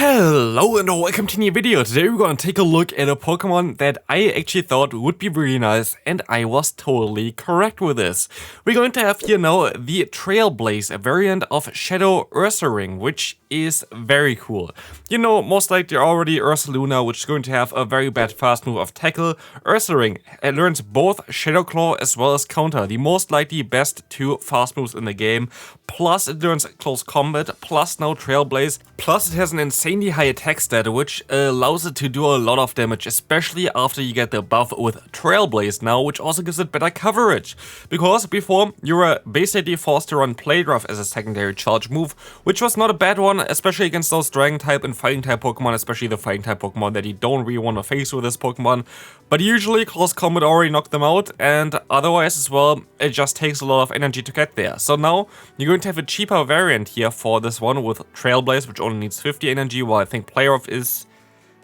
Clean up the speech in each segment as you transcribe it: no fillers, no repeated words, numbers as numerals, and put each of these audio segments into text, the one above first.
Hello and welcome to a new video. Today we're gonna take a look at a Pokemon that I actually thought would be really nice, and I was totally correct with this. We're going to have here now the Trailblaze, a variant of Shadow Ursaring, which is very cool. You know, most likely already Ursaluna, which is going to have a very bad fast move of Tackle. Ursaring learns both Shadow Claw as well as Counter, the most likely best two fast moves in the game. Plus it learns Close Combat, plus now Trailblaze, plus it has an insanely high attack stat, which allows it to do a lot of damage, especially after you get the buff with Trailblaze now, which also gives it better coverage. Because before, you were basically forced to run Play Rough as a secondary charge move, which was not a bad one, especially against those Dragon type and Fighting type Pokemon, especially the Fighting type Pokemon that you don't really want to face with this Pokemon. But usually Close Combat already knocked them out, and otherwise as well, it just takes a lot of energy to get there. So now, you're going to have a cheaper variant here for this one with Trailblaze, which only needs 50 energy, while I think Play Rough is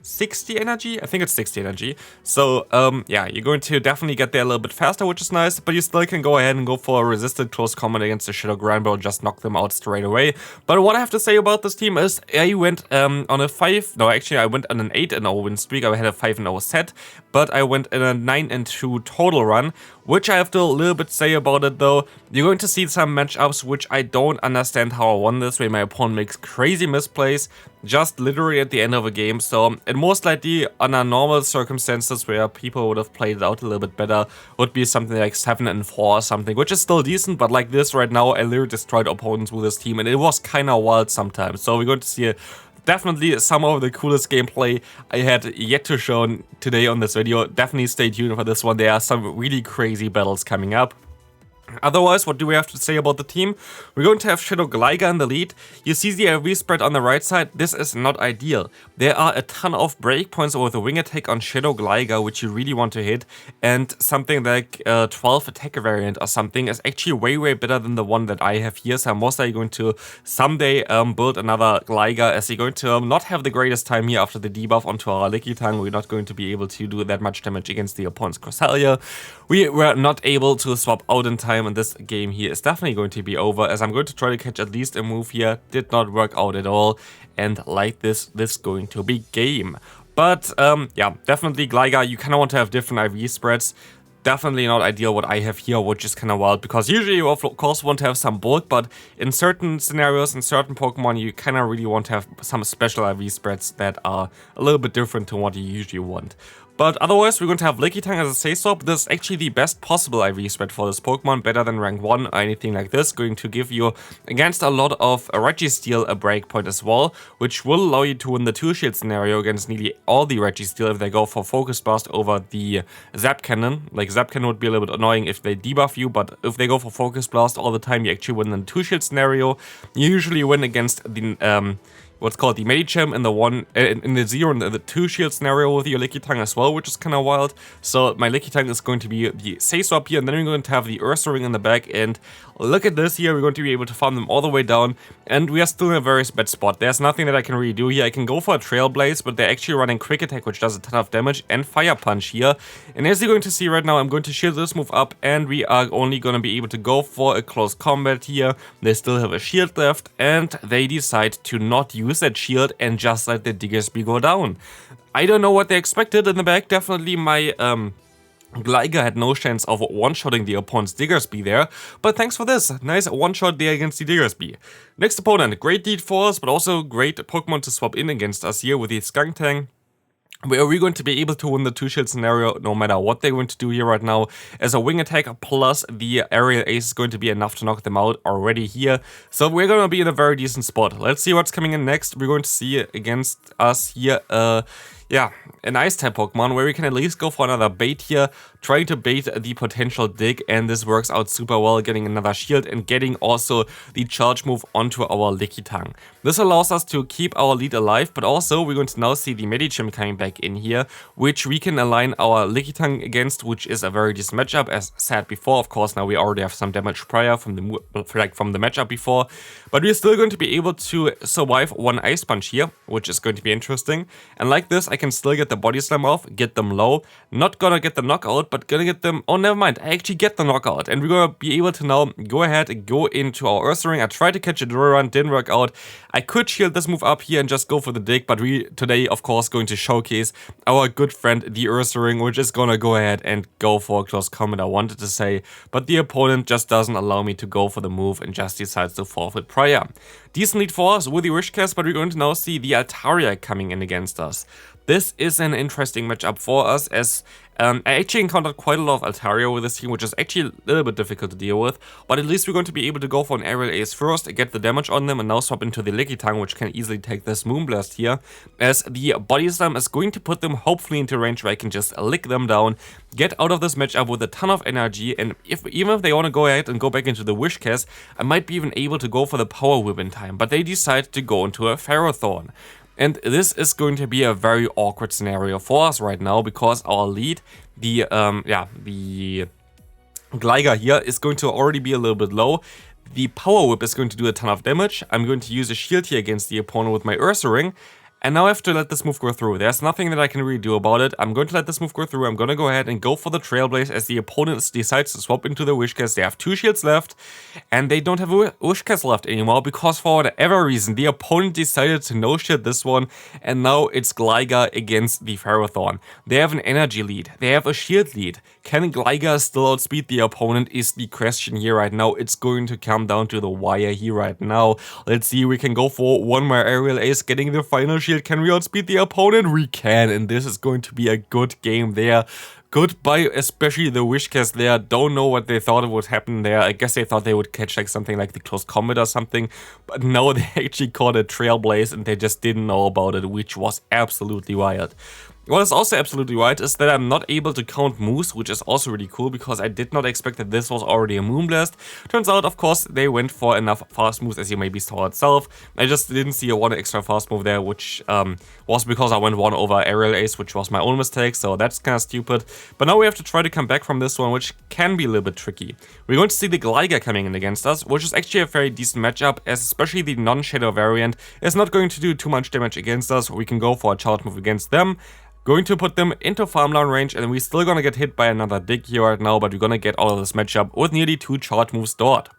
60 energy? I think it's 60 energy. So, yeah, you're going to definitely get there a little bit faster, which is nice, but you still can go ahead and go for a resisted close combat against the Shadow Granbull and just knock them out straight away. But what I have to say about this team is, I went on a 8-0 win streak. I had a 5-0 set, but I went in a 9-2 total run, which I have to a little bit say about it though. You're going to see some matchups which I don't understand how I won this, where my opponent makes crazy misplays, just literally at the end of a game. So, and most likely under normal circumstances where people would have played it out a little bit better, would be something like 7-4 or something, which is still decent, but like this right now, I literally destroyed opponents with this team, and it was kinda wild sometimes. So we're going to see definitely some of the coolest gameplay I had yet to show today on this video. Definitely stay tuned for this one. There are some really crazy battles coming up. Otherwise, what do we have to say about the team? We're going to have Shadow Gligar in the lead. You see the AoE spread on the right side. This is not ideal. There are a ton of breakpoints with a wing attack on Shadow Gligar, which you really want to hit, and something like 12 attack variant or something is actually way better than the one that I have here. So I'm most likely going to someday build another Gligar, as you're going to not have the greatest time here after the debuff onto our Lickitung. We're not going to be able to do that much damage against the opponent's Cresselia. We were not able to swap out in time, and this game here is definitely going to be over, as I'm going to try to catch at least a move here. Did not work out at all, and like this is going to be game. But yeah, definitely Gligar, you kind of want to have different IV spreads. Definitely not ideal what I have here, which is kind of wild, because usually you of course want to have some bulk, but in certain scenarios, in certain Pokemon, you kind of really want to have some special IV spreads that are a little bit different to what you usually want. But otherwise, we're going to have Lickitung as a Say-Swap. This is actually the best possible IV spread for this Pokemon, better than rank 1 or anything like this. Going to give you, against a lot of Registeel, a breakpoint as well, which will allow you to win the 2-shield scenario against nearly all the Registeel if they go for Focus Blast over the Zap Cannon. Like, Zap Cannon would be a little bit annoying if they debuff you, but if they go for Focus Blast all the time, you actually win in the 2-shield scenario. You usually win against the what's called the Medicham in the 0 and the 2-shield scenario with your Lickitung as well, which is kind of wild. So my Lickitung is going to be the Say-Swap here, and then we're going to have the Ursaring in the back, and look at this here, we're going to be able to farm them all the way down, and we are still in a very bad spot. There's nothing that I can really do here. I can go for a Trailblaze, but they're actually running Quick Attack, which does a ton of damage, and Fire Punch here. And as you're going to see right now, I'm going to shield this move up, and we are only going to be able to go for a Close Combat here. They still have a shield left, and they decide to not use that shield and just let the Diggersby go down. I don't know what they expected in the back. Definitely my Gligar had no chance of one-shotting the opponent's Diggersby there, but thanks for this. Nice one-shot there against the Diggersby. Next opponent, great lead for us, but also great Pokemon to swap in against us here with the Skuntank, where we're going to be able to win the 2-shield scenario no matter what they're going to do here right now, as a wing attack plus the aerial ace is going to be enough to knock them out already here. So we're going to be in a very decent spot. Let's see what's coming in next. We're going to see against us here yeah, an Ice-type Pokemon, where we can at least go for another bait here, trying to bait the potential dig, and this works out super well, getting another shield and getting also the charge move onto our Lickitung. This allows us to keep our lead alive, but also we're going to now see the Medicham coming back in here, which we can align our Lickitung against, which is a very decent matchup, as said before. Of course, now we already have some damage prior from the matchup before, but we're still going to be able to survive one Ice Punch here, which is going to be interesting. And like this, I can still get the body slam off, get them low. Not gonna get the knockout, but gonna get them... Oh, never mind. I actually get the knockout. And we're gonna be able to now go ahead and go into our Ursaring. I tried to catch a Run, didn't work out. I could shield this move up here and just go for the dig, but we today, of course, going to showcase our good friend, the Ursaring, which is gonna go ahead and go for a close combat, I wanted to say. But the opponent just doesn't allow me to go for the move and just decides to forfeit prior. Decent lead for us with the Whiscash, but we're going to now see the Altaria coming in against us. This is an interesting matchup for us, as I actually encountered quite a lot of Altaria with this team, which is actually a little bit difficult to deal with, but at least we're going to be able to go for an aerial ace first, get the damage on them, and now swap into the Lickitung, which can easily take this Moonblast here, as the Body Slam is going to put them hopefully into range where I can just lick them down, get out of this matchup with a ton of energy, and even if they want to go ahead and go back into the Whiscash, I might be even able to go for the Power Whip in time, but they decide to go into a Ferrothorn. And this is going to be a very awkward scenario for us right now, because our lead, the Gligar here, is going to already be a little bit low. The Power Whip is going to do a ton of damage. I'm going to use a shield here against the opponent with my Ursaring. And now I have to let this move go through. There's nothing that I can really do about it. I'm going to let this move go through. I'm going to go ahead and go for the Trailblaze as the opponent decides to swap into the Whiscash. They have 2 shields left, and they don't have a Whiscash left anymore because for whatever reason, the opponent decided to no-shield this one, and now it's Gligar against the Ferrothorn. They have an energy lead. They have a shield lead. Can Gligar still outspeed the opponent is the question here right now. It's going to come down to the wire here right now. Let's see, we can go for one more aerial ace, getting the final shield. Can we outspeed the opponent? We can, and this is going to be a good game there. Goodbye, especially the Whiscash there. Don't know what they thought would happen there. I guess they thought they would catch like something like the close combat or something, but no, they actually caught a Trailblaze and they just didn't know about it, which was absolutely wild. What is also absolutely right is that I'm not able to count moves, which is also really cool because I did not expect that this was already a Moonblast. Turns out, of course, they went for enough fast moves, as you maybe saw itself. I just didn't see a 1 extra fast move there, which was because I went 1 over Aerial Ace, which was my own mistake, so that's kind of stupid. But now we have to try to come back from this one, which can be a little bit tricky. We're going to see the Gligar coming in against us, which is actually a very decent matchup, as especially the non-Shadow variant is not going to do too much damage against us. We can go for a charge move against them. Going to put them into farmland range, and we're still gonna get hit by another dig here right now, but we're gonna get out of this matchup with nearly 2 charge moves stored.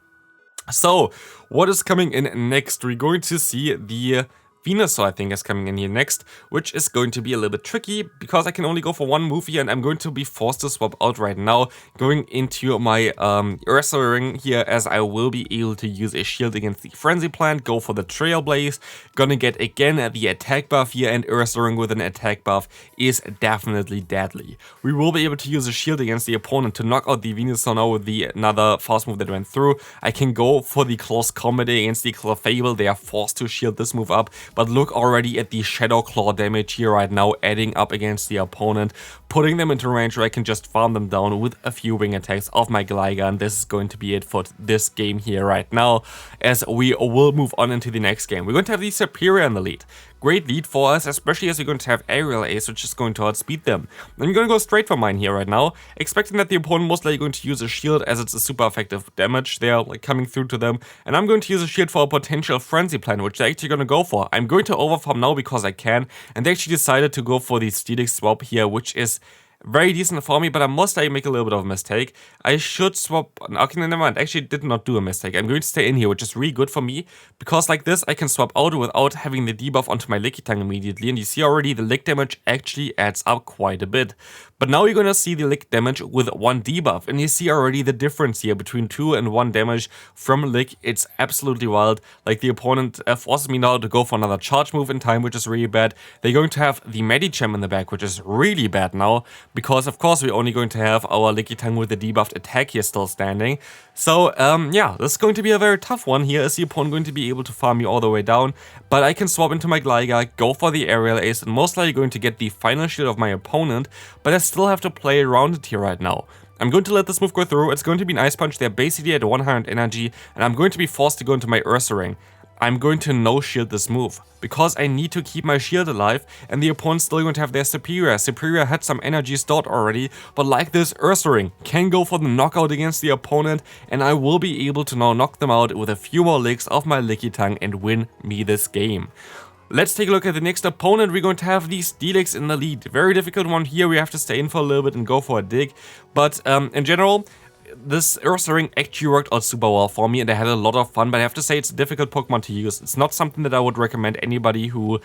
So, what is coming in next? We're going to see the Venusaur, I think, is coming in here next, which is going to be a little bit tricky because I can only go for 1 move here, and I'm going to be forced to swap out right now, going into my Ursaring here, as I will be able to use a shield against the Frenzy Plant, go for the Trailblaze, gonna get again the attack buff here, and Ursaring with an attack buff is definitely deadly. We will be able to use a shield against the opponent to knock out the Venusaur now with the another fast move that went through. I can go for the close combat against the Clefable. They are forced to shield this move up, but look already at the Shadow Claw damage here right now, adding up against the opponent, putting them into range where I can just farm them down with a few wing attacks of my Gligar, and this is going to be it for this game here right now, as we will move on into the next game. We're going to have the Serperior in the lead. Great lead for us, especially as we're going to have Aerial Ace, which is going to outspeed them. I'm going to go straight for mine here right now, expecting that the opponent most likely going to use a shield, as it's a super effective damage there, like coming through to them. And I'm going to use a shield for a potential Frenzy Plant, which they're actually going to go for. I'm going to overfarm now because I can, and they actually decided to go for the Steelix swap here, which is very decent for me, but I must make a little bit of a mistake. I should swap... Okay, never mind. I actually did not do a mistake. I'm going to stay in here, which is really good for me, because like this, I can swap out without having the debuff onto my Lickitung immediately, and you see already the lick damage actually adds up quite a bit. But now you're going to see the lick damage with 1 debuff, and you see already the difference here between 2 and 1 damage from lick. It's absolutely wild. Like, the opponent forces me now to go for another charge move in time, which is really bad. They're going to have the Medicham in the back, which is really bad now, because of course we're only going to have our Lickitung with the debuffed attack here still standing. So yeah, this is going to be a very tough one here. Is the opponent going to be able to farm me all the way down? But I can swap into my Gligar, go for the Aerial Ace, and most likely going to get the final shield of my opponent, but I still have to play around it here right now. I'm going to let this move go through. It's going to be an Ice Punch. They're basically at 100 energy, and I'm going to be forced to go into my Ursaring. I'm going to no-shield this move, because I need to keep my shield alive, and the opponent's still going to have their Serperior. Serperior had some energy stored already, but like this, Ursaring can go for the knockout against the opponent, and I will be able to now knock them out with a few more licks of my Lickitung and win me this game. Let's take a look at the next opponent. We're going to have the Steelix in the lead. Very difficult one here. We have to stay in for a little bit and go for a dig. But in general, this Ursaring actually worked out super well for me and I had a lot of fun, but I have to say it's a difficult Pokemon to use. It's not something that I would recommend anybody who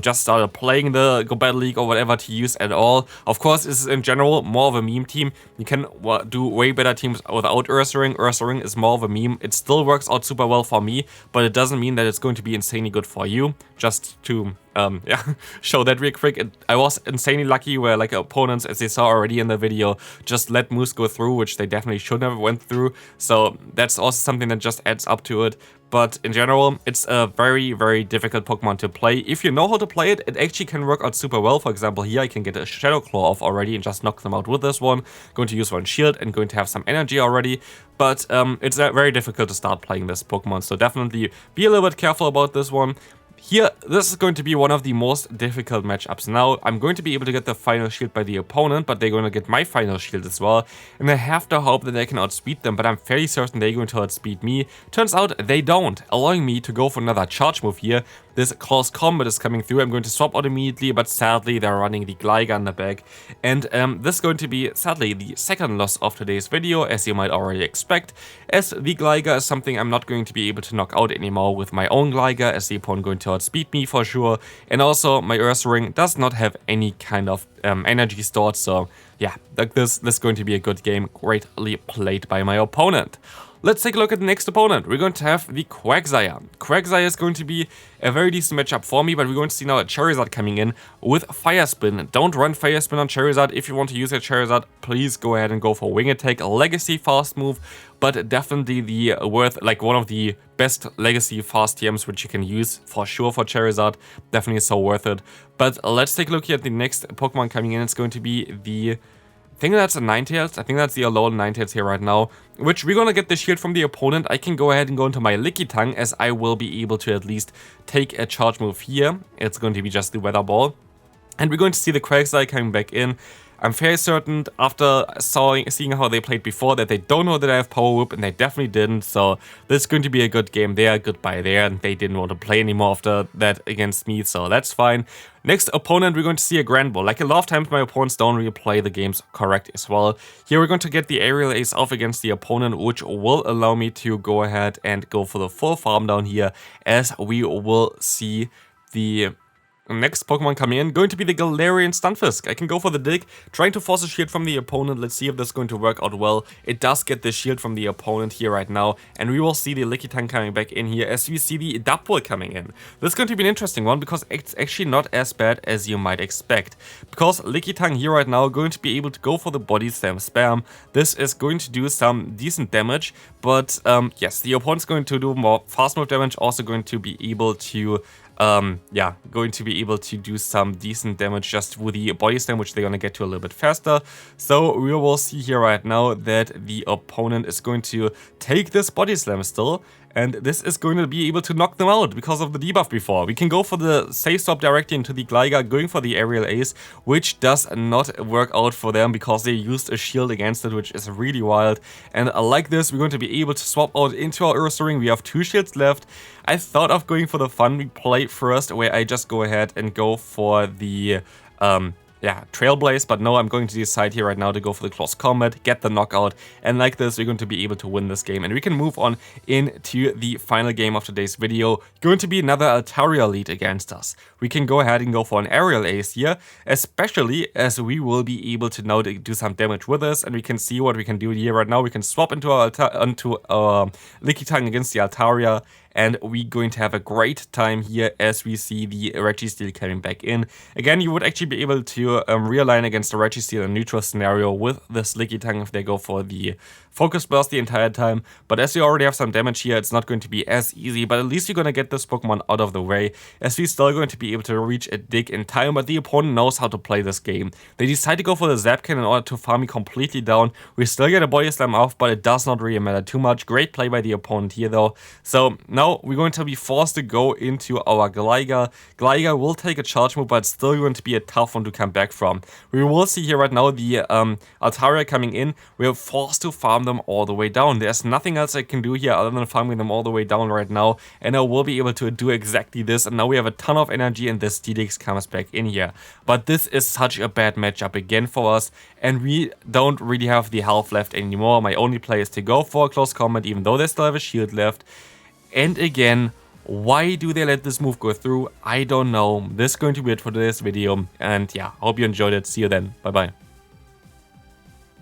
just started playing the Go Battle League or whatever to use at all. Of course, this is in general more of a meme team. You can do way better teams without Ursaring. Ursaring is more of a meme. It still works out super well for me, but it doesn't mean that it's going to be insanely good for you. Just to yeah, show that real quick. I was insanely lucky where like opponents, as they saw already in the video, just let moves go through, which they definitely should have went through. So that's also something that just adds up to it. But in general, it's a very, very difficult Pokemon to play. If you know how to play it, it actually can work out super well. For example, here I can get a Shadow Claw off already and just knock them out with this one. Going to use one shield and going to have some energy already. But it's very difficult to start playing this Pokemon. So definitely be a little bit careful about this one. Here, this is going to be one of the most difficult matchups. Now, I'm going to be able to get the final shield by the opponent, but they're going to get my final shield as well. And I have to hope that I can outspeed them, but I'm fairly certain they're going to outspeed me. Turns out they don't, allowing me to go for another charge move here. This close combat is coming through. I'm going to swap out immediately, but sadly they're running the Gligar in the back. And this is going to be, sadly, the second loss of today's video, as you might already expect, as the Gligar is something I'm not going to be able to knock out anymore with my own Gligar, as the opponent going to outspeed me for sure. And also, my Ursaring does not have any kind of energy stored, so yeah, like this is going to be a good game, greatly played by my opponent. Let's take a look at the next opponent. We're going to have the Quagsire. Quagsire is going to be a very decent matchup for me, but we're going to see now a Charizard coming in with Fire Spin. Don't run Fire Spin on Charizard. If you want to use a Charizard, please go ahead and go for Wing Attack, a Legacy fast move, but definitely the one of the best Legacy fast TMs which you can use for sure for Charizard. Definitely so worth it. But let's take a look here at the next Pokemon coming in. It's going to be the... I think that's a Ninetales. I think that's the alone Ninetales here right now, which we're gonna get the shield from the opponent. I can go ahead and go into my Lickitung, as I will be able to at least take a charge move here. It's going to be just the Weather Ball. And we're going to see the Quagsire coming back in. I'm fairly certain, after seeing how they played before, that they don't know that I have Power Whip, and they definitely didn't. So this is going to be a good game there, goodbye there, and they didn't want to play anymore after that against me, so that's fine. Next opponent, we're going to see a Grand-Ball. Like a lot of times, my opponents don't really play the games correct as well. Here we're going to get the Aerial Ace off against the opponent, which will allow me to go ahead and go for the full farm down here, as we will see the... next Pokemon coming in, going to be the Galarian Stunfisk. I can go for the dig, trying to force a shield from the opponent. Let's see if this is going to work out well. It does get the shield from the opponent here right now, and we will see the Lickitung coming back in here as we see the Dapple coming in. This is going to be an interesting one because it's actually not as bad as you might expect. Because Lickitung here right now going to be able to go for the Body Slam spam. This is going to do some decent damage, but yes, the opponent's going to do more fast move damage, also going to be able to going to be able to do some decent damage just with the Body Slam, which they're going to get to a little bit faster. So we will see here right now that the opponent is going to take this Body Slam still, and this is going to be able to knock them out because of the debuff before. We can go for the Safe Swap directly into the Gligar, going for the Aerial Ace, which does not work out for them because they used a shield against it, which is really wild. And like this, we're going to be able to swap out into our Ursaring. We have 2 shields left. I thought of going for the fun play first, where I just go ahead and go for the Trailblaze, but no, I'm going to decide here right now to go for the close combat, get the knockout, and like this, we're going to be able to win this game, and we can move on into the final game of today's video. Going to be another Altaria lead against us. We can go ahead and go for an Aerial Ace here, especially as we will be able to now do some damage with this, and we can see what we can do here right now. We can swap into our Lickitung against the Altaria, and we're going to have a great time here as we see the Registeel coming back in. Again, you would actually be able to realign against the Registeel in a neutral scenario with this Lickitung if they go for the Focus Burst the entire time. But as you already have some damage here, it's not going to be as easy, but at least you're going to get this Pokemon out of the way, as we're still going to be able to reach a dig in time, but the opponent knows how to play this game. They decide to go for the Zapcan in order to farm me completely down. We still get a Body Slam off, but it does not really matter too much. Great play by the opponent here though. So now now we're going to be forced to go into our Gligar. Gligar will take a charge move, but it's still going to be a tough one to come back from. We will see here right now the Altaria coming in. We're forced to farm them all the way down. There's nothing else I can do here other than farming them all the way down right now, and I will be able to do exactly this. And now we have a ton of energy, and this DDX comes back in here. But this is such a bad matchup again for us, and we don't really have the health left anymore. My only play is to go for a close combat, even though they still have a shield left. And again, why do they let this move go through? I don't know. This is going to be it for today's video. And yeah, hope you enjoyed it. See you then. Bye bye.